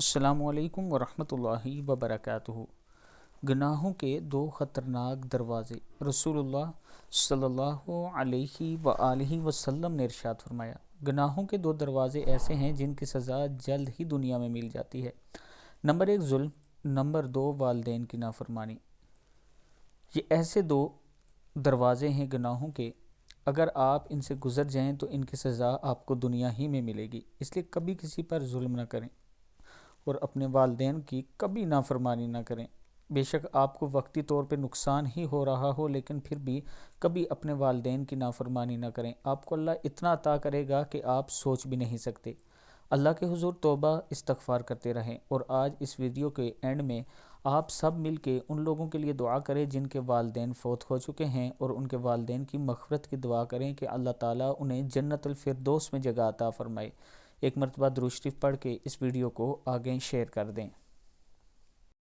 السلام علیکم ورحمۃ اللہ وبرکاتہ۔ گناہوں کے دو خطرناک دروازے۔ رسول اللہ صلی اللہ علیہ وآلہ وسلم نے ارشاد فرمایا، گناہوں کے دو دروازے ایسے ہیں جن کی سزا جلد ہی دنیا میں مل جاتی ہے۔ نمبر 1 ظلم، نمبر 2 والدین کی نافرمانی۔ یہ ایسے دو دروازے ہیں گناہوں کے، اگر آپ ان سے گزر جائیں تو ان کی سزا آپ کو دنیا ہی میں ملے گی۔ اس لیے کبھی کسی پر ظلم نہ کریں اور اپنے والدین کی کبھی نافرمانی نہ کریں۔ بے شک آپ کو وقتی طور پہ نقصان ہی ہو رہا ہو، لیکن پھر بھی کبھی اپنے والدین کی نافرمانی نہ کریں۔ آپ کو اللہ اتنا عطا کرے گا کہ آپ سوچ بھی نہیں سکتے۔ اللہ کے حضور توبہ استغفار کرتے رہیں، اور آج اس ویڈیو کے اینڈ میں آپ سب مل کے ان لوگوں کے لیے دعا کریں جن کے والدین فوت ہو چکے ہیں، اور ان کے والدین کی مغفرت کی دعا کریں کہ اللہ تعالیٰ انہیں جنت الفردوس میں جگہ عطا فرمائے۔ ایک مرتبہ درود شریف پڑھ کے اس ویڈیو کو آگے شیئر کر دیں۔